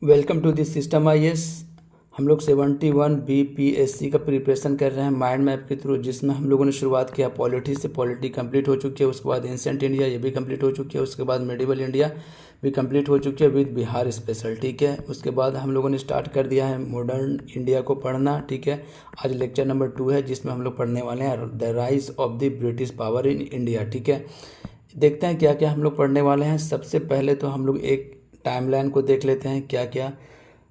Welcome to this system IAS. हम लोग 71 BPSC का प्रिपरेशन कर रहे हैं माइंड मैप के थ्रू, जिसमें हम लोगों ने शुरुआत किया पॉलिटी से। पॉलिटी कंप्लीट हो चुकी है, उसके बाद एंशिएंट इंडिया ये भी कंप्लीट हो चुकी है, उसके बाद मेडिवल इंडिया भी कंप्लीट हो चुकी है विद बिहार स्पेशल। ठीक है, उसके बाद हम लोगों ने स्टार्ट कर दिया है मॉडर्न इंडिया को पढ़ना। ठीक है, आज लेक्चर नंबर 2 है, जिसमें हम लोग पढ़ने वाले हैं the rise of the British power in India. ठीक है, देखते हैं क्या क्या हम लोग पढ़ने वाले हैं। सबसे पहले तो हम लोग एक टाइमलाइन को देख लेते हैं, क्या क्या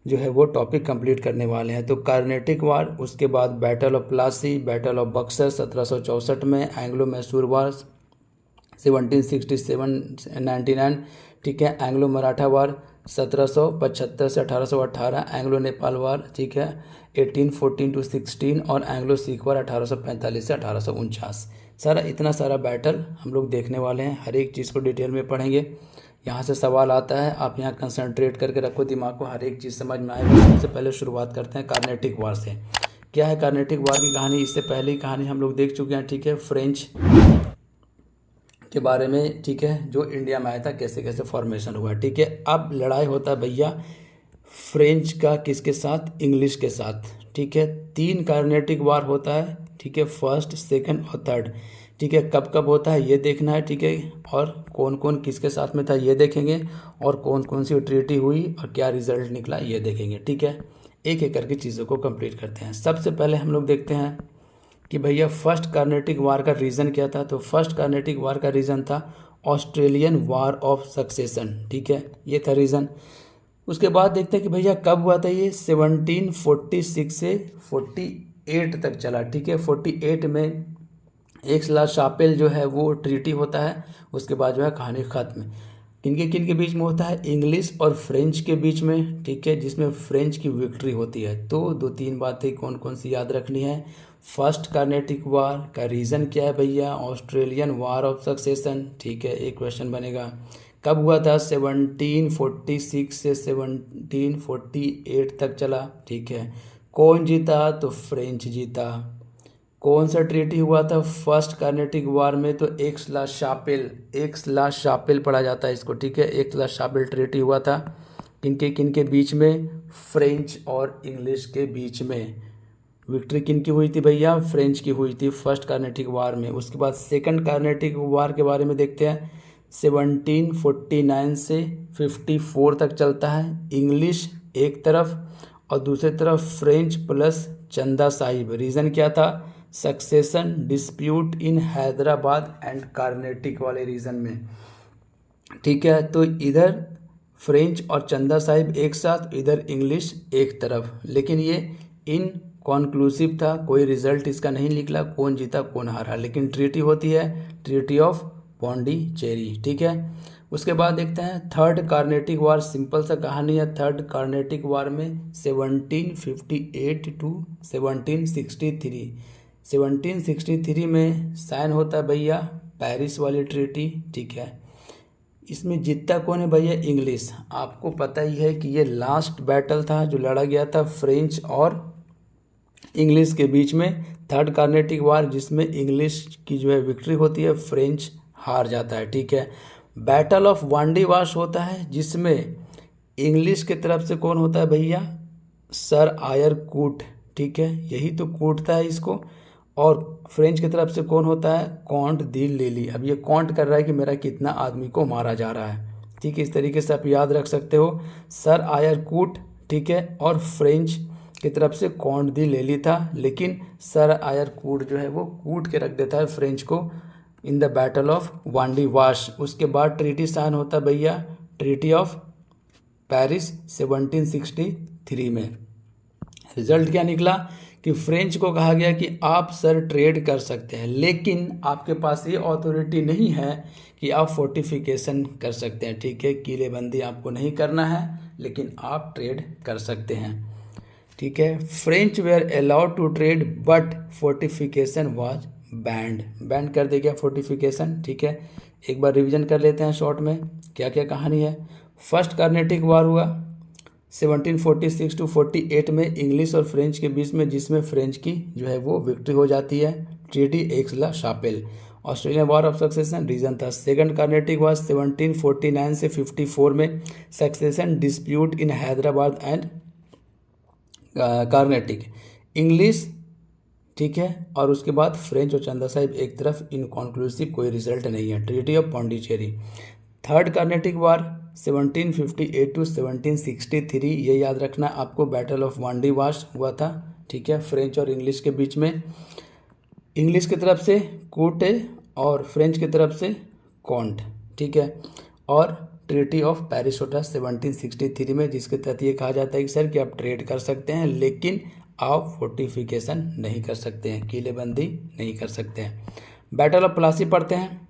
जो है वो टॉपिक कंप्लीट करने वाले हैं। तो कार्नेटिक वार, उसके बाद battle of Plassey, battle of Buxar 1764 में, एंग्लो मैसूर वार 1767-99। ठीक है, एंग्लो मराठा वार 1775 से 1818, एंग्लो नेपाल वार, ठीक है, 1814 to 16, और एंग्लो सिख वार 1845 से 1849। सारा इतना सारा बैटल हम लोग देखने वाले हैं, हर एक चीज़ को डिटेल में पढ़ेंगे। यहाँ से सवाल आता है, आप यहाँ कंसंट्रेट करके रखो दिमाग को, हर एक चीज़ समझ में आएगा। सबसे पहले शुरुआत करते हैं कार्नेटिक वार से। क्या है कार्नेटिक वार की कहानी? इससे पहले ही कहानी हम लोग देख चुके हैं। ठीक है, फ्रेंच के बारे में, ठीक है, जो इंडिया में आया था, कैसे कैसे फॉर्मेशन हुआ। ठीक है, अब लड़ाई होता है भैया फ्रेंच का किसके साथ? इंग्लिश के साथ। ठीक है, 3 कार्नेटिक वार होता है। ठीक है, फर्स्ट, सेकंड और थर्ड। ठीक है, कब कब होता है ये देखना है। ठीक है, और कौन कौन किसके साथ में था ये देखेंगे, और कौन कौन सी ट्रीटी हुई और क्या रिजल्ट निकला ये देखेंगे। ठीक है, एक एक करके चीज़ों को कंप्लीट करते हैं। सबसे पहले हम लोग देखते हैं कि भैया फर्स्ट कार्नेटिक वार का रीज़न क्या था। तो फर्स्ट कार्नेटिक वार का रीज़न था ऑस्ट्रेलियन वार ऑफ सक्सेशन। ठीक है, ये था रीज़न। उसके बाद देखते हैं कि भैया कब हुआ था ये। 1746 से 48 तक चला। ठीक है, 48 में एक्स-ला-शापेल जो है वो ट्रीटी होता है। उसके बाद जो है कहानी ख़त्म। किन के बीच में होता है? इंग्लिश और फ्रेंच के बीच में। ठीक है, जिसमें फ्रेंच की विक्ट्री होती है। तो 2-3 बातें कौन कौन सी याद रखनी है। फर्स्ट कार्नेटिक वार का रीज़न क्या है भैया? Australian war of succession. ठीक है, एक क्वेश्चन बनेगा। कब हुआ था? 1746 से 1748 तक चला। ठीक है, कौन जीता? तो फ्रेंच जीता। कौन सा ट्रीटी हुआ था फर्स्ट कार्नेटिक वार में? तो एक्स-ला-शापेल पढ़ा जाता है इसको। ठीक है, एक्स-ला-शापेल ट्रीटी हुआ था। किन के बीच में? फ्रेंच और इंग्लिश के बीच में। विक्ट्री किन की हुई थी भैया? फ्रेंच की हुई थी फर्स्ट कार्नेटिक वार में। उसके बाद सेकंड कार्नेटिक वार के बारे में देखते हैं। 1749 से 54 तक चलता है। इंग्लिश एक तरफ और दूसरी तरफ फ्रेंच प्लस चंदा साहिब। रीज़न क्या था? Succession dispute in Hyderabad and Carnatic वाले रीजन में। ठीक है, तो इधर फ्रेंच और चंदा साहिब एक साथ, इधर इंग्लिश एक तरफ। लेकिन ये इनकॉन्क्लूसिव था, कोई रिजल्ट इसका नहीं निकला, कौन जीता कौन हारा। लेकिन ट्रीटी होती है, ट्रीटी ऑफ पौंडीचेरी। ठीक है, उसके बाद देखते हैं थर्ड कार्नेटिक वार। सिंपल सा कहानी है। थर्ड कार्नेटिक वार में 1758 टू 1763। 1763 में साइन होता है भैया पेरिस वाली ट्रीटी। ठीक है, इसमें जीतता कौन है भैया? इंग्लिश। आपको पता ही है कि ये लास्ट बैटल था जो लड़ा गया था फ्रेंच और इंग्लिश के बीच में। थर्ड कार्नेटिक वार जिसमें इंग्लिश की जो है विक्ट्री होती है, फ्रेंच हार जाता है। ठीक है, बैटल ऑफ वांडी वाश होता है जिसमें इंग्लिश की तरफ से कौन होता है भैया? सर आयर कूट। ठीक है, यही तो कूटता है इसको। और फ्रेंच की तरफ से कौन होता है? कॉन्ट दी लेली। अब ये कॉन्ट कर रहा है कि मेरा कितना आदमी को मारा जा रहा है। ठीक है, इस तरीके से आप याद रख सकते हो। सर आयर कूट, ठीक है, और फ्रेंच की तरफ से कॉन्ट दी लेली था। लेकिन सर आयर कूट जो है वो कूट के रख देता है फ्रेंच को in the battle of Wandiwash. उसके बाद ट्रीटी साइन होता है भैया, ट्रीटी ऑफ पेरिस 1763 में। रिजल्ट क्या निकला कि फ्रेंच को कहा गया कि आप सर ट्रेड कर सकते हैं, लेकिन आपके पास ये अथॉरिटी नहीं है कि आप फोर्टिफिकेशन कर सकते हैं। ठीक है, किलेबंदी आपको नहीं करना है, लेकिन आप ट्रेड कर सकते हैं। ठीक है, French were allowed to trade but fortification was banned कर दिया गया फोर्टिफिकेशन। ठीक है, एक बार रिवीजन कर लेते हैं शॉर्ट में क्या क्या कहानी है। फर्स्ट कार्नेटिक वार हुआ 1746 टू 48 में इंग्लिश और फ्रेंच के बीच में, जिसमें फ्रेंच की जो है वो विक्ट्री हो जाती है, treaty Aix la Chapelle. Australian war of succession reason था। सेकंड कार्नेटिक वॉर 1749 से 54 में succession dispute in Hyderabad and Carnatic. English, ठीक है, और उसके बाद फ्रेंच और चंदा साहिब एक तरफ, इनकॉन्क्लूसिव, कोई रिजल्ट नहीं है। Treaty of Pondicherry. Third Carnatic war 1758 to 1763, ये याद रखना आपको। बैटल ऑफ वांडीवाश हुआ था, ठीक है, फ्रेंच और इंग्लिश के बीच में। इंग्लिश की तरफ से कोटे और फ्रेंच की तरफ से कॉन्ट, ठीक है। और ट्रीटी ऑफ पैरिसोटा 1763 में, जिसके तहत ये कहा जाता है कि सर कि आप ट्रेड कर सकते हैं लेकिन आप फोर्टिफिकेशन नहीं कर सकते हैं, किलेबंदी नहीं कर सकते हैं। बैटल ऑफ प्लासी पढ़ते हैं।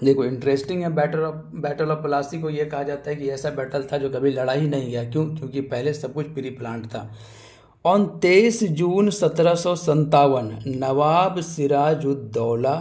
देखो इंटरेस्टिंग है, बैटल ऑफ प्लासी को ये कहा जाता है कि ऐसा बैटल था जो कभी लड़ा ही नहीं गया। क्यों? क्योंकि पहले सब कुछ प्री प्लान्ड था। On 23 June 1757 Nawab Sirajuddaula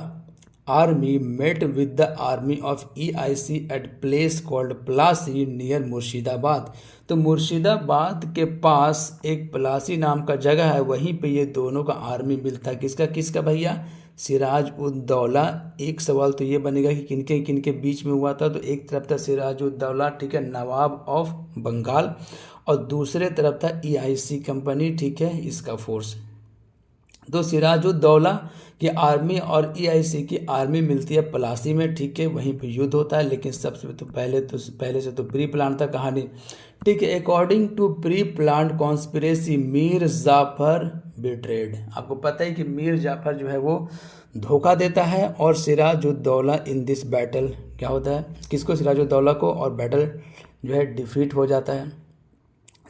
army met with the army of EIC at place called Plassey near Murshidabad. तो मुर्शिदाबाद के पास एक प्लासी नाम का जगह है, वहीं पे ये दोनों का आर्मी मिलता है। किसका किसका भैया? सिराजुद्दौला। एक सवाल तो ये बनेगा कि किनके किनके बीच में हुआ था। तो एक तरफ था सिराजुद्दौला, ठीक है, नवाब ऑफ बंगाल, और दूसरे तरफ था EIC कंपनी, ठीक है, इसका फोर्स। तो सिराजुद्दौला की आर्मी और EIC की आर्मी मिलती है प्लासी में, ठीक है, वहीं पे युद्ध होता है। लेकिन सबसे तो पहले से तो प्री प्लान था कहानी, ठीक है। According to pre plan conspiracy Mir Jafar betrayed. आपको पता है कि मीर जाफर जो है वो धोखा देता है, और सिराजुद्दौला इन दिस बैटल क्या होता है, किसको? सिराजुद्दौला को, और बैटल जो है डिफीट हो जाता है,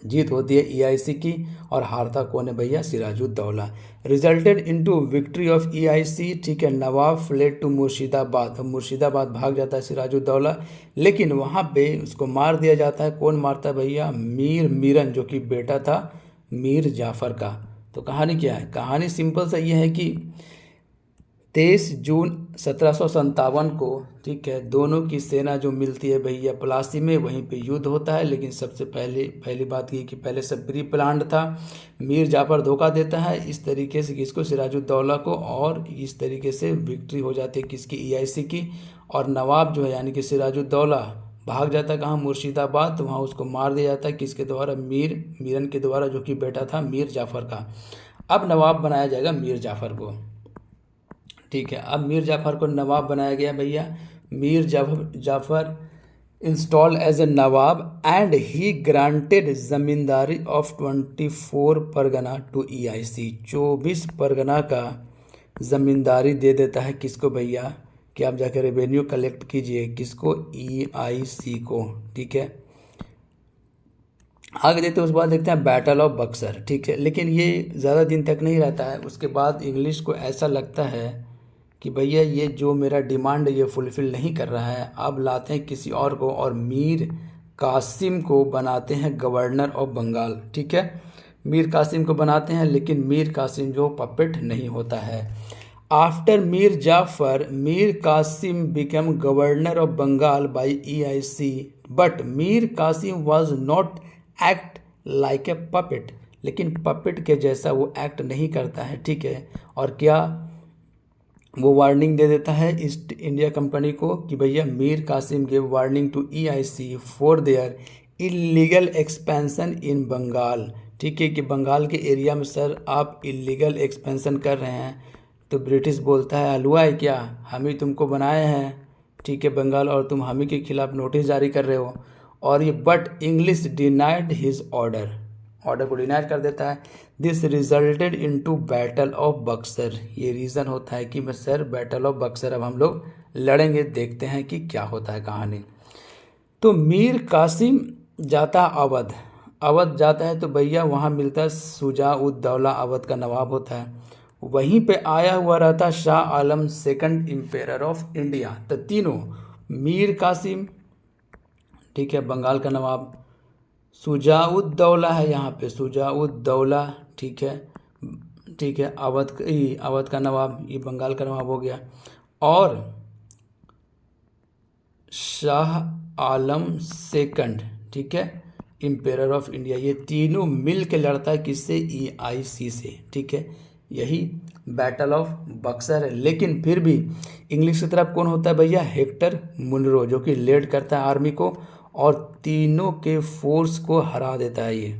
जीत होती है EIC की, और हारता कौन है भैया? Sirajuddaula. Resulted into victory of EIC, ठीक है। Nawab fled to Murshidabad. मुर्शिदाबाद भाग जाता है सिराजुद्दौला, लेकिन वहाँ पे उसको मार दिया जाता है। कौन मारता है भैया? मीर मीरन, जो कि बेटा था मीर जाफर का। तो कहानी क्या है? कहानी सिंपल सा ये है कि 23 जून 1757 को, ठीक है, दोनों की सेना जो मिलती है भैया प्लासी में, वहीं पे युद्ध होता है। लेकिन सबसे पहली बात ये कि पहले सब प्री प्लान्ड था। मीर जाफर धोखा देता है इस तरीके से किसको? सिराजुद्दौला को, और इस तरीके से विक्ट्री हो जाती है किसकी? EIC की। और नवाब जो है यानी कि सिराजुद्दौला भाग जाता है कहाँ? मुर्शिदाबाद। तो वहाँ उसको मार दिया जाता है किसके द्वारा? मीरन के द्वारा, जो कि बेटा था मीर जाफर का। अब नवाब बनाया जाएगा मीर जाफर को, ठीक है। अब मीर जाफर को नवाब बनाया गया भैया। Mir Jafar install as a Nawab and he granted zamindari of 24 Pargana to EIC। 24 Pargana का जमींदारी दे देता है किसको भैया? कि आप जाकर रेवेन्यू कलेक्ट कीजिए, किसको? EIC को, ठीक है। आगे देखते हैं, उसके बाद देखते हैं बैटल ऑफ बक्सर, ठीक है। लेकिन ये ज़्यादा दिन तक नहीं रहता है। उसके बाद इंग्लिश को ऐसा लगता है कि भैया ये जो मेरा डिमांड ये फुलफ़िल नहीं कर रहा है, अब लाते हैं किसी और को, और मीर कासिम को बनाते हैं गवर्नर ऑफ बंगाल, ठीक है। मीर कासिम को बनाते हैं, लेकिन मीर कासिम जो पपेट नहीं होता है। After Mir Jafar, Mir Qasim become governor of Bengal by EIC, but Mir Qasim was not act like a puppet. लेकिन पपेट के जैसा वो एक्ट नहीं करता है, ठीक है। और क्या वो वार्निंग दे देता है ईस्ट इंडिया कंपनी को कि भैया Mir Qasim give warning to EIC for their illegal expansion in Bengal, ठीक है, कि बंगाल के एरिया में सर आप इलीगल एक्सपेंशन कर रहे हैं। तो ब्रिटिश बोलता है हलवा है क्या, हम ही तुमको बनाए हैं, ठीक है, बंगाल, और तुम हम ही के खिलाफ नोटिस जारी कर रहे हो। और ये but English denied his order को डिनाइड कर देता है। This resulted into battle of Buxar. ये रीज़न होता है कि मैं सर बैटल ऑफ बक्सर अब हम लोग लड़ेंगे, देखते हैं कि क्या होता है कहानी। तो मीर कासिम जाता अवध जाता है, तो भैया वहाँ मिलता है शुजा-उद-दौला, अवध का नवाब होता है। वहीं पे आया हुआ रहता Shah Alam second emperor of India. तो तीनों, मीर कासिम, ठीक है, बंगाल का नवाब, शुजा-उद-दौला है यहाँ पे, शुजा-उद-दौला, ठीक है, अवध का नवाब, ये बंगाल का नवाब हो गया, और शाह आलम सेकंड, ठीक है, एम्पेरर ऑफ इंडिया। ये तीनों मिल के लड़ता है किससे? EIC से, ठीक है। यही बैटल ऑफ बक्सर है। लेकिन फिर भी इंग्लिश की तरफ कौन होता है भैया, हेक्टर मुनरो, जो कि लीड करता है आर्मी को और तीनों के फोर्स को हरा देता है। ये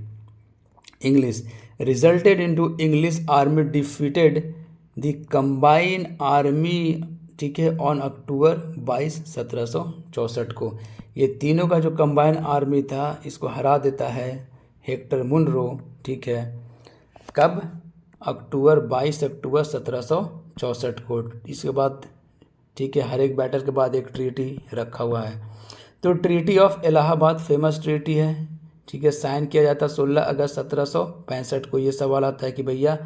English resulted into English army defeated the combine army, ठीक है, ऑन अक्टूबर 22 1764 को। ये तीनों का जो कंबाइन आर्मी था इसको हरा देता है हेक्टर मुनरो, ठीक है, कब, अक्टूबर 22 अक्टूबर 1764 को। इसके बाद, ठीक है, हर एक बैटल के बाद एक ट्रीटी रखा हुआ है। तो treaty of Allahabad famous treaty है, ठीक है, साइन किया जाता 16 अगस्त 1765 को। ये सवाल आता है कि भैया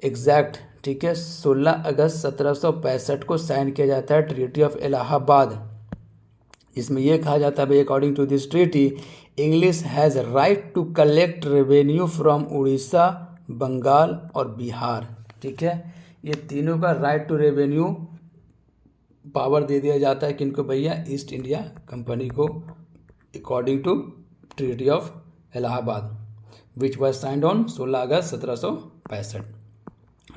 एग्जैक्ट, ठीक है, 16 अगस्त 1765 को साइन किया जाता है ट्रीटी ऑफ इलाहाबाद। इसमें यह कहा जाता है भाई, according to this treaty English has right to collect revenue from Orissa, Bengal और बिहार, ठीक है। ये तीनों का राइट टू रेवेन्यू पावर दे दिया जाता है किनको भैया, ईस्ट इंडिया कंपनी को, according to treaty of Allahabad which was signed on 16 August 1765।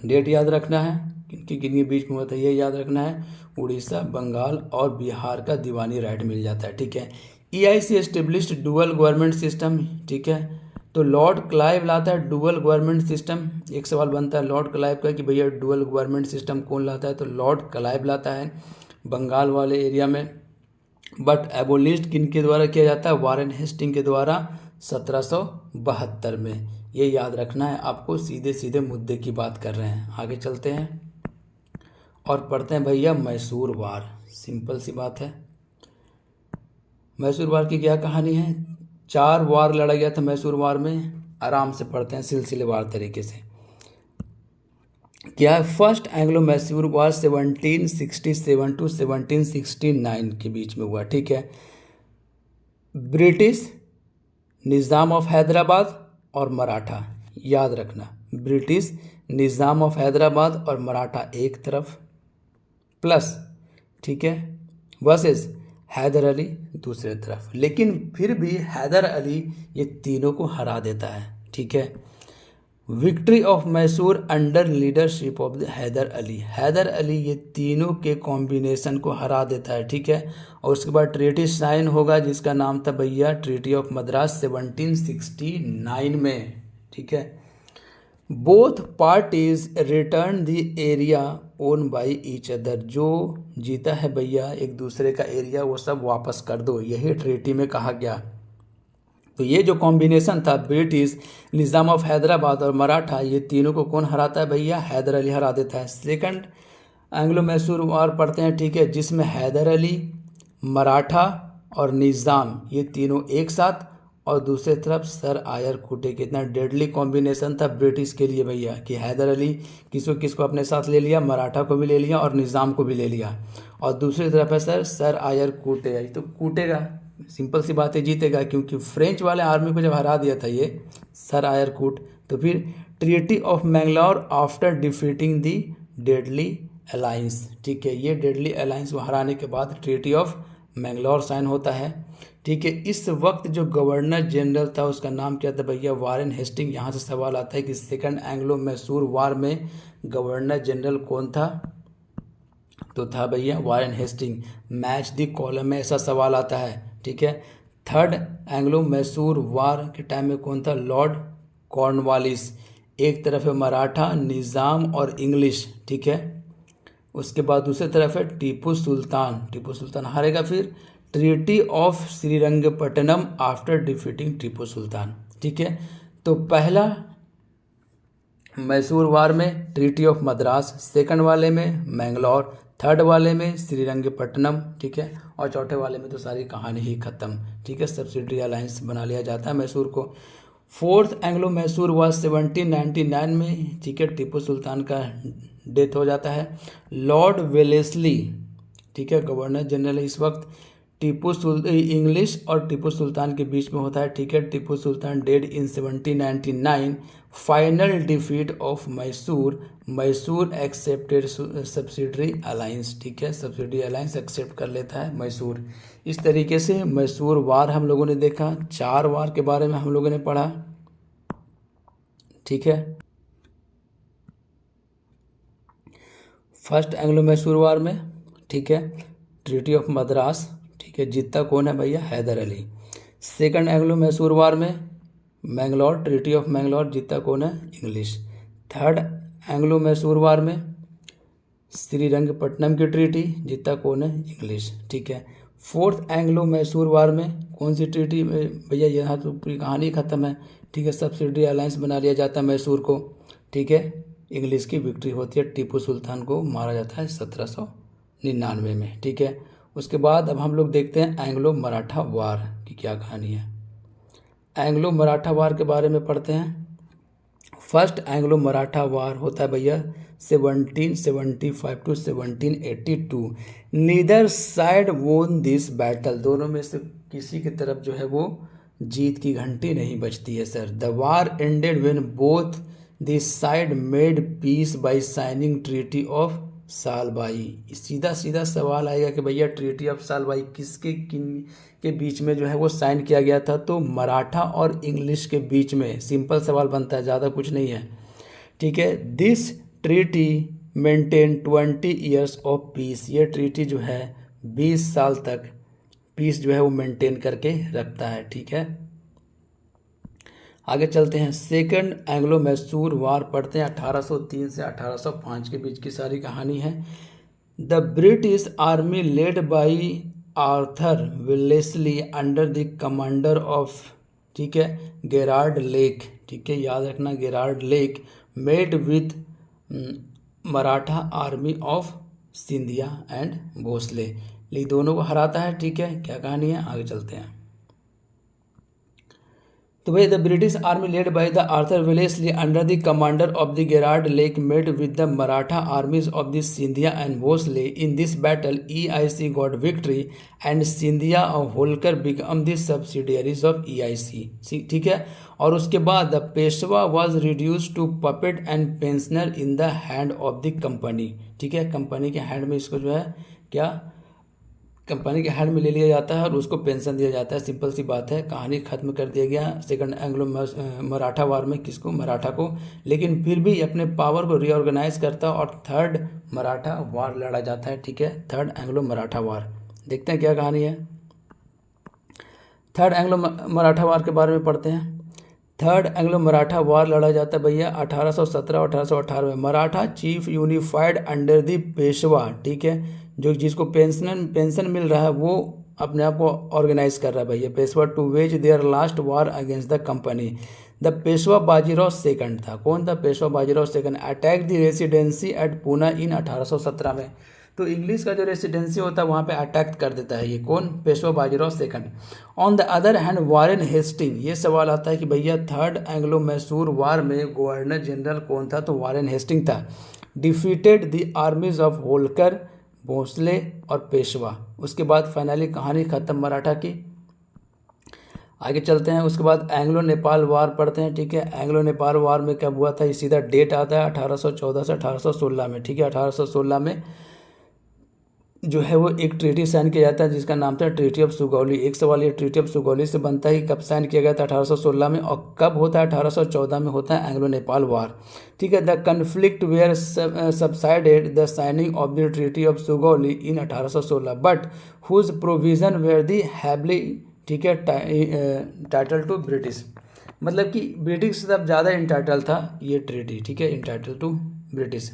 Date याद रखना है, किनके किनके बीच में होता है ये याद रखना है, उड़ीसा, बंगाल और बिहार का दीवानी राइट मिल जाता है, ठीक है। EIC established dual government system, ठीक है। तो लॉर्ड क्लाइव लाता है डुअल गवर्नमेंट सिस्टम। एक सवाल बनता है लॉर्ड क्लाइव का कि भैया डुअल गवर्नमेंट सिस्टम कौन लाता है, तो लॉर्ड क्लाइव लाता है बंगाल वाले एरिया में। बट एबोलिश्ड किन के द्वारा किया जाता है, वारेन हेस्टिंग के द्वारा 1772 में। ये याद रखना है आपको, सीधे सीधे मुद्दे की बात कर रहे हैं। आगे चलते हैं और पढ़ते हैं भैया मैसूर वार। सिंपल सी बात है, मैसूर वार की क्या कहानी है। 4 वार लड़ा गया था मैसूर वार में। आराम से पढ़ते हैं सिलसिलेवार तरीके से। क्या है, first Anglo Mysore war 1767 to 1769 के बीच में हुआ, ठीक है। ब्रिटिश, निज़ाम ऑफ हैदराबाद और मराठा, याद रखना, ब्रिटिश, निज़ाम ऑफ हैदराबाद और मराठा एक तरफ, प्लस, ठीक है, वर्सेस हैदर अली दूसरे तरफ। लेकिन फिर भी हैदर अली ये तीनों को हरा देता है, ठीक है। Victory of Mysore under leadership of the Hyder Ali, Hyder Ali ये तीनों के कॉम्बिनेशन को हरा देता है, ठीक है। और उसके बाद ट्रीटी साइन होगा जिसका नाम था भैया ट्रीटी ऑफ मद्रास 1769 में, ठीक है। Both parties return the area own by each other, जो जीता है भैया एक दूसरे का एरिया वो सब वापस कर दो, यही ट्रीटी में कहा गया। तो ये जो कॉम्बिनेशन था ब्रिटिश, निज़ाम ऑफ हैदराबाद और मराठा, ये तीनों को कौन हराता है भैया, हैदर अली हरा देता है। सेकंड एंग्लो मैसूर वार पढ़ते हैं, ठीक है, जिसमें हैदर अली, मराठा और निज़ाम ये तीनों एक साथ, और दूसरे तरफ सर आयर कूटे। कितना डेडली कॉम्बिनेशन था ब्रिटिश के लिए भैया कि हैदर अली किसको किसको अपने साथ ले लिया, मराठा को भी ले लिया और निज़ाम को भी ले लिया, और दूसरी तरफ है सर आयर कूटे। तो कूटेगा, सिंपल सी बात है, जीतेगा, क्योंकि फ्रेंच वाले आर्मी को जब हरा दिया था ये सर आयर कूट। तो फिर treaty of Mangalore after defeating the deadly alliance, ठीक है, ये डेडली अलायंस को हराने के बाद ट्रीटी ऑफ मैंगलोर साइन होता है, ठीक है। इस वक्त जो गवर्नर जनरल था उसका नाम क्या था भैया, वारेन हेस्टिंग। यहाँ से सवाल आता है कि सेकंड एंग्लो मैसूर वार में गवर्नर जनरल कौन था, तो था भैया Warren Hasting. Match the column में ऐसा सवाल आता है, ठीक है। थर्ड एंग्लो मैसूर वार के टाइम में कौन था, लॉर्ड कॉर्नवालिस। एक तरफ है मराठा, निज़ाम और इंग्लिश, ठीक है। उसके बाद दूसरी तरफ है टीपू सुल्तान, टीपू सुल्तान हारेगा। फिर treaty of Srirangapatnam after defeating Tipu Sultan, ठीक है। तो पहला मैसूर वार में ट्रीटी ऑफ मद्रास, सेकंड वाले में मैंगलोर, थर्ड वाले में श्रीरंगपट्टनम, ठीक है, और चौथे वाले में तो सारी कहानी ही खत्म, ठीक है। सब्सिडरी अलायंस बना लिया जाता है मैसूर को। फोर्थ एंग्लो मैसूर वार 1799 में, ठीक है, टीपू सुल्तान का डेथ हो जाता है। लॉर्ड वेलेस्ली, ठीक है, गवर्नर जनरल इस वक्त। इंग्लिश और टीपू सुल्तान के बीच में होता है, ठीक है। Tipu Sultan dead in 1799। Final defeat of Mysore, Mysore accepted subsidiary alliance, ठीक है, सब्सिडरी अलायंस एक्सेप्ट कर लेता है मैसूर। इस तरीके से मैसूर वार हम लोगों ने देखा। 4 वार के बारे में हम लोगों ने पढ़ा, ठीक है। फर्स्ट एंग्लो मैसूर वार में, ठीक है, ट्रीटी ऑफ मद्रास, ठीक है, जीतता कौन है भैया, हैदर अली। सेकंड एंग्लो मैसूर वार में मैंगलोर, ट्रीटी ऑफ मैंगलोर, जीतता कौन है, इंग्लिश। थर्ड एंग्लो मैसूर वार में श्रीरंगपट्टनम की ट्रीटी, जीतता कौन है, इंग्लिश, ठीक है। फोर्थ एंग्लो मैसूर वार में कौन सी ट्रीटी भैया, यहाँ तो पूरी कहानी ख़त्म है, ठीक है, सब्सिडरी अलायंस बना लिया जाता है मैसूर को, ठीक है, इंग्लिश की विक्ट्री होती है, टीपू सुल्तान को मारा जाता है 1799 में, ठीक है। उसके बाद अब हम लोग देखते हैं एंग्लो मराठा वार की क्या कहानी है। एंग्लो मराठा वार के बारे में पढ़ते हैं। फर्स्ट एंग्लो मराठा वार होता है भैया 1775 टू 1782। नीदर साइड वोन दिस बैटल, दोनों में से किसी की तरफ जो है वो जीत की घंटी नहीं बजती है sir. The war ended when both this side made peace by signing treaty of Salbai. सीधा सीधा सवाल आएगा कि भैया ट्रीटी ऑफ सालबाई किसके किन के बीच में जो है वो साइन किया गया था, तो मराठा और इंग्लिश के बीच में। सिंपल सवाल बनता है, ज़्यादा कुछ नहीं है, ठीक है। This treaty maintain 20 years of peace, ये ट्रीटी जो है 20 साल तक पीस जो है वो मेंटेन करके रखता है, ठीक है। आगे चलते हैं, सेकंड एंग्लो मैसूर वार पढ़ते हैं। 1803 से 1805 के बीच की सारी कहानी है। The British army led by Arthur Wellesley under the commander of, ठीक है, गेरार्ड लेक, ठीक है, याद रखना Gerard Lake, made with Maratha army of Scindia and Bhonsle, ये दोनों को हराता है, ठीक है। क्या कहानी है, आगे चलते हैं। तो भाई the British army led by the Arthur Wellesley under the commander of the Gerard Lake met with the Maratha armies of the Scindia and Bhosle. In this battle EIC got victory and Scindia और Holkar become the subsidiaries of EIC, ठीक है। और उसके बाद the Peshwa was reduce to puppet and pensioner in the hand of the company, ठीक है, company के hand में इसको जो है क्या, कंपनी के हैंड में ले लिया जाता है और उसको पेंशन दिया जाता है। सिंपल सी बात है, कहानी खत्म कर दिया गया सेकंड एंग्लो मराठा वार में, किसको, मराठा को। लेकिन फिर भी अपने पावर को रीऑर्गेनाइज करता और थर्ड मराठा वार लड़ा जाता है, ठीक है, थर्ड एंग्लो मराठा वार। देखते हैं क्या कहानी है। थर्ड एंग्लो मराठा वार के बारे में पढ़ते हैं। थर्ड एंग्लो मराठा वार लड़ा जाता है भैया 1817 1818 में। Maratha chief unified under the Peshwa, ठीक है, जो जिसको पेंशन मिल रहा है वो अपने आप को ऑर्गेनाइज कर रहा है भैया, Peshwa, to wage their last war against the company. The Peshwa Bajirao second था, कौन था, Peshwa Bajirao second, attack the residency at Poona in 1817 में। तो इंग्लिश का जो रेसिडेंसी होता है वहाँ पे अटैक कर देता है ये कौन, Peshwa Bajirao second. On the other hand Warren Hasting, ये सवाल आता है कि भैया थर्ड एंग्लो मैसूर वार में गवर्नर जनरल कौन था, तो वारेन हेस्टिंग था। Defeated the armies of Holkar, Bhonsle और पेशवा। उसके बाद फाइनली कहानी खत्म मराठा की। आगे चलते हैं, उसके बाद एंग्लो नेपाल वार पढ़ते हैं, ठीक है। एंग्लो नेपाल वार में क्या हुआ था, ये सीधा डेट आता है 1814 से 1816 में, ठीक है। 1816 में जो है वो एक ट्रीटी साइन किया जाता है जिसका नाम था ट्रीटी ऑफ सुगौली। एक सवाल ये ट्रीटी ऑफ सुगौली से बनता है, कब साइन किया गया था, 1816 में, और कब होता है, 1814 में होता है एंग्लो नेपाल वार, ठीक है। The conflict were subsided the signing of the treaty of Sugauli in 1816 but whose provision were the heavily, ठीक है, टाइटल टू ब्रिटिश, मतलब कि ब्रिटिश से तब ज़्यादा इंटाइटल था ये ट्रीटी, ठीक है, entitle to British.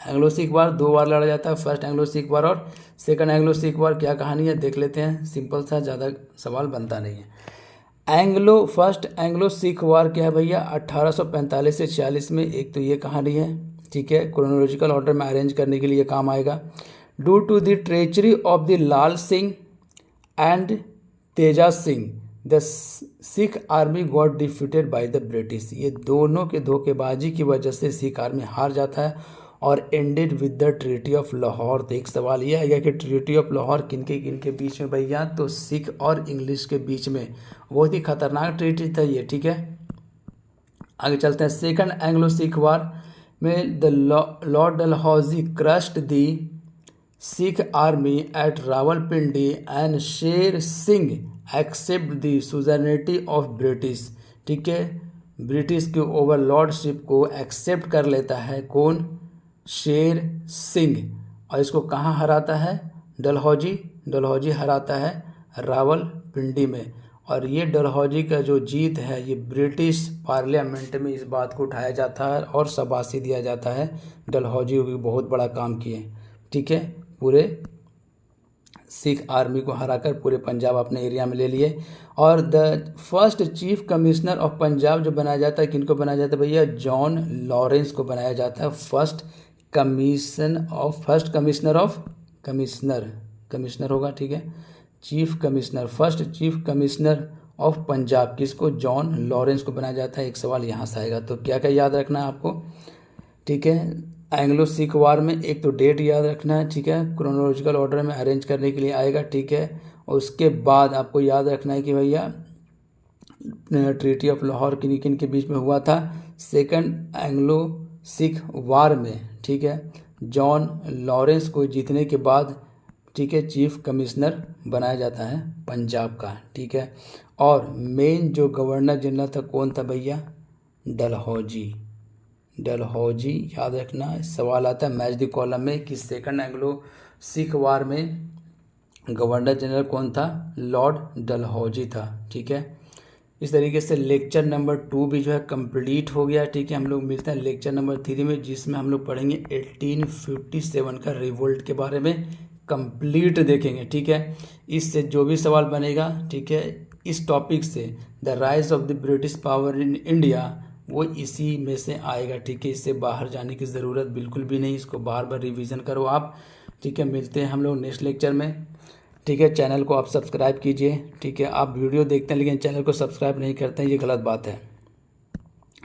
Anglo Sikh war 2 बार लड़ा जाता है, फर्स्ट एंग्लो सिख वार और सेकंड एंग्लो सिख वार। क्या कहानी है देख लेते हैं, सिंपल सा, ज़्यादा सवाल बनता नहीं है। फर्स्ट एंग्लो सिख वार क्या है भैया 1845 से 46 में। एक तो ये कहानी है, ठीक है, क्रोनोलॉजिकल ऑर्डर में अरेंज करने के लिए काम आएगा। Due to the treachery of the Lal Singh and Teja Singh the Sikh army got defeated by the British. ये दोनों के धोखेबाजी की वजह से सिख आर्मी हार जाता है और ended with the treaty of Lahore. तो एक सवाल यह आएगा कि ट्रीटी ऑफ लाहौर किनके बीच में भैया, तो सिख और इंग्लिश के बीच में। बहुत ही खतरनाक ट्रीटी था ये, ठीक है। आगे चलते हैं, सेकंड एंग्लो सिख वार में the Lord Dalhousie crushed the Sikh army at Rawalpindi and Sher Singh accept the suzerainty of British, ठीक है, ब्रिटिश के ओवरलॉर्डशिप को एक्सेप्ट कर लेता है कौन, शेर सिंह। और इसको कहाँ हराता है? डलहौजी हराता है रावलपिंडी में। और ये डलहौजी का जो जीत है ये ब्रिटिश पार्लियामेंट में इस बात को उठाया जाता है और शाबाशी दिया जाता है। डलहौजी भी बहुत बड़ा काम किए, ठीक है। पूरे सिख आर्मी को हराकर पूरे पंजाब अपने एरिया में ले लिए। और the first chief commissioner of Punjab जो बनाया जाता है, किनको बनाया जाता है भैया? जॉन लॉरेंस को बनाया जाता है फर्स्ट कमिश्नर होगा, ठीक है। First chief commissioner of Punjab किसको? जॉन लॉरेंस को बनाया जाता है। एक सवाल यहाँ से आएगा, तो क्या क्या याद रखना है आपको, ठीक है। एंग्लो सिख वार में एक तो डेट याद रखना है, ठीक है, क्रोनोलॉजिकल ऑर्डर में अरेंज करने के लिए आएगा, ठीक है। और उसके बाद आपको याद रखना है कि भैया ट्रीटी ऑफ लाहौर किन किन के बीच में हुआ था? सेकंड एंग्लो सिख वार में, ठीक है। जॉन लॉरेंस को जीतने के बाद, ठीक है, चीफ कमिश्नर बनाया जाता है पंजाब का, ठीक है। और मेन जो गवर्नर जनरल था कौन था भैया? डलहौजी याद रखना। सवाल आता है मैच द कॉलम में कि सेकंड एंग्लो सिख वार में गवर्नर जनरल कौन था? लॉर्ड डलहौजी था, ठीक है। इस तरीके से लेक्चर नंबर 2 भी जो है कंप्लीट हो गया, ठीक है। हम लोग मिलते हैं लेक्चर नंबर 3 में, जिसमें हम लोग पढ़ेंगे 1857 का रिवोल्ट के बारे में कंप्लीट देखेंगे, ठीक है। इससे जो भी सवाल बनेगा, ठीक है, इस टॉपिक से the rise of the British power in India, वो इसी में से आएगा, ठीक है। इससे बाहर जाने की ज़रूरत बिल्कुल भी नहीं, इसको बार बार रिवीजन करो आप, ठीक है। मिलते हैं हम लोग नेक्स्ट लेक्चर में, ठीक है। चैनल को आप सब्सक्राइब कीजिए, ठीक है। आप वीडियो देखते हैं लेकिन चैनल को सब्सक्राइब नहीं करते हैं, ये गलत बात है,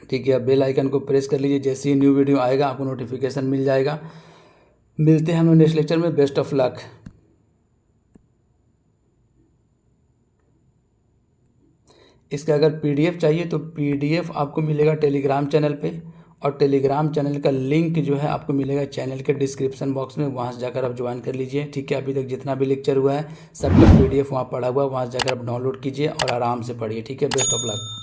ठीक है। बेल आइकन को प्रेस कर लीजिए, जैसे ही न्यू वीडियो आएगा आपको नोटिफिकेशन मिल जाएगा। मिलते हैं हम लोग नेक्स्ट लेक्चर में। Best of luck. इसका अगर पीडीएफ चाहिए तो पीडीएफ आपको मिलेगा टेलीग्राम चैनल पे, और टेलीग्राम चैनल का लिंक जो है आपको मिलेगा चैनल के डिस्क्रिप्शन बॉक्स में, वहाँ से जाकर आप ज्वाइन कर लीजिए, ठीक है। अभी तक जितना भी लेक्चर हुआ है सबका पीडीएफ वहाँ पड़ा हुआ है, वहाँ से जाकर आप डाउनलोड कीजिए और आराम से पढ़िए, ठीक है। Best of luck.